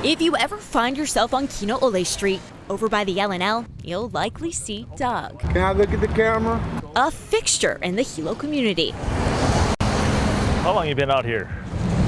If you ever find yourself on Kinoole Street, over by the L&L, you'll likely see Doug. Can I look at the camera? A fixture in the Hilo community. How long you been out here?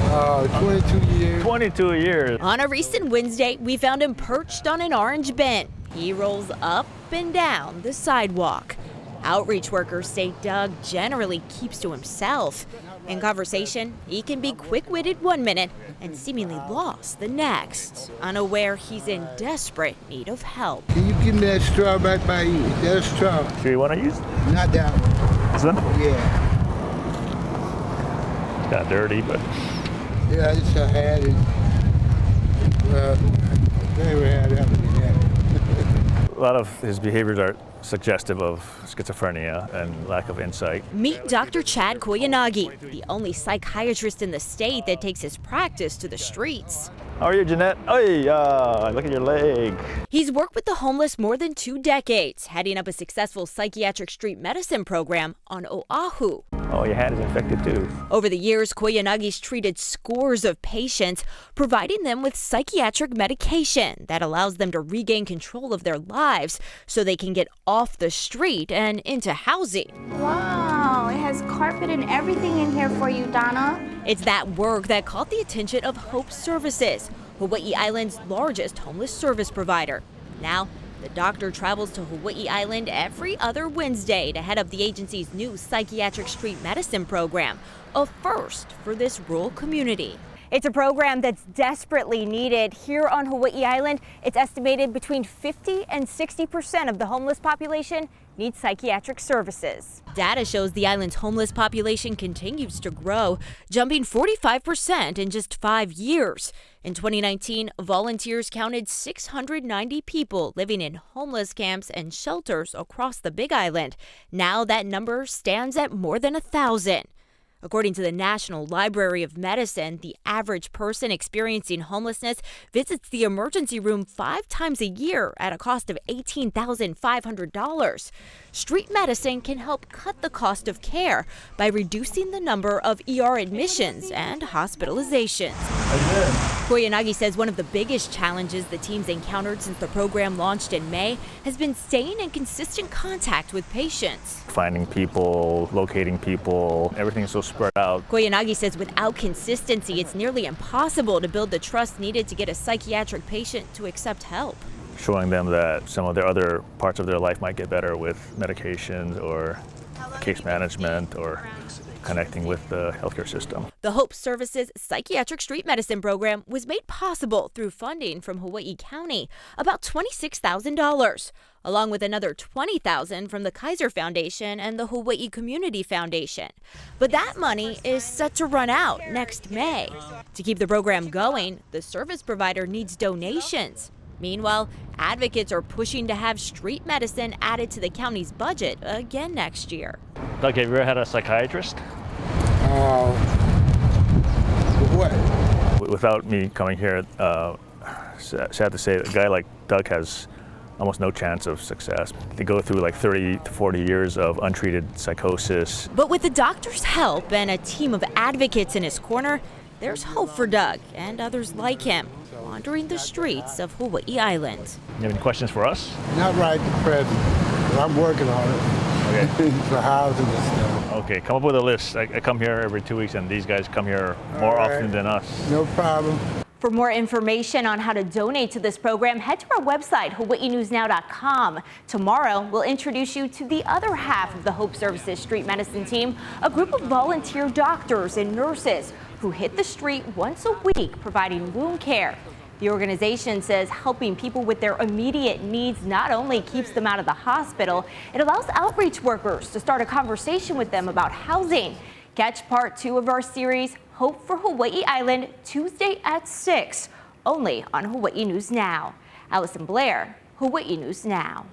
22 years. 22 years. On a recent Wednesday, we found him perched on an orange bin. He rolls up and down the sidewalk. Outreach workers say Doug generally keeps to himself. In conversation, he can be quick-witted one minute and seemingly lost the next, unaware he's in desperate need of help. Can you give me that straw back by you? That straw. Sure you want to use it? Not that one. This one? Yeah. It's kind of dirty, but... Yeah, I just had it. Never had that one. A lot of his behaviors are suggestive of schizophrenia and lack of insight. Meet Dr. Chad Koyanagi, the only psychiatrist in the state that takes his practice to the streets. How are you, Jeanette? Hey, look at your leg. He's worked with the homeless more than 2 decades, heading up a successful psychiatric street medicine program on Oahu. Oh, your hat is infected too. Over the years, Koyanagi's treated scores of patients, providing them with psychiatric medication that allows them to regain control of their lives so they can get off the street and into housing. Wow, it has carpet and everything in here for you, Donna. It's that work that caught the attention of Hope Services, Hawaii Island's largest homeless service provider. Now, the doctor travels to Hawaii Island every other Wednesday to head up the agency's new psychiatric street medicine program, a first for this rural community. It's a program that's desperately needed here on Hawaii Island. It's estimated between 50 and 60% of the homeless population needs psychiatric services. Data shows the island's homeless population continues to grow, jumping 45% in just 5 years. In 2019, volunteers counted 690 people living in homeless camps and shelters across the Big Island. Now that number stands at more than 1,000. According to the National Library of Medicine, the average person experiencing homelessness visits the emergency room 5 times a year at a cost of $18,500. Street medicine can help cut the cost of care by reducing the number of ER admissions and hospitalizations. Koyanagi says one of the biggest challenges the team's encountered since the program launched in May has been staying in consistent contact with patients. Finding people, locating people, everything's so spread out. Koyanagi says without consistency, it's nearly impossible to build the trust needed to get a psychiatric patient to accept help. Showing them that some of their other parts of their life might get better with medications or case management or connecting with the healthcare system. The Hope Services Psychiatric Street Medicine Program was made possible through funding from Hawaii County, about $26,000, along with another $20,000 from the Kaiser Foundation and the Hawaii Community Foundation. But that money is set to run out next May. To keep the program going, the service provider needs donations. Meanwhile, advocates are pushing to have street medicine added to the county's budget again next year. Doug, have you ever had a psychiatrist? What? Without me coming here, sad to say, a guy like Doug has almost no chance of success. They go through like 30 to 40 years of untreated psychosis. But with the doctor's help and a team of advocates in his corner, there's hope for Doug and others like him wandering the streets of Hawaii Island. You have any questions for us? Not right at present, but I'm working on it. Okay. For housing and stuff. Okay, come up with a list. I come here every 2 weeks, and these guys come here more often than us. No problem. For more information on how to donate to this program, head to our website, hawaiinewsnow.com. Tomorrow, we'll introduce you to the other half of the Hope Services Street Medicine team, a group of volunteer doctors and nurses who hit the street once a week providing wound care. The organization says helping people with their immediate needs not only keeps them out of the hospital, it allows outreach workers to start a conversation with them about housing. Catch part 2 of our series, Hope for Hawaii Island, Tuesday at 6, only on Hawaii News Now. Allison Blair, Hawaii News Now.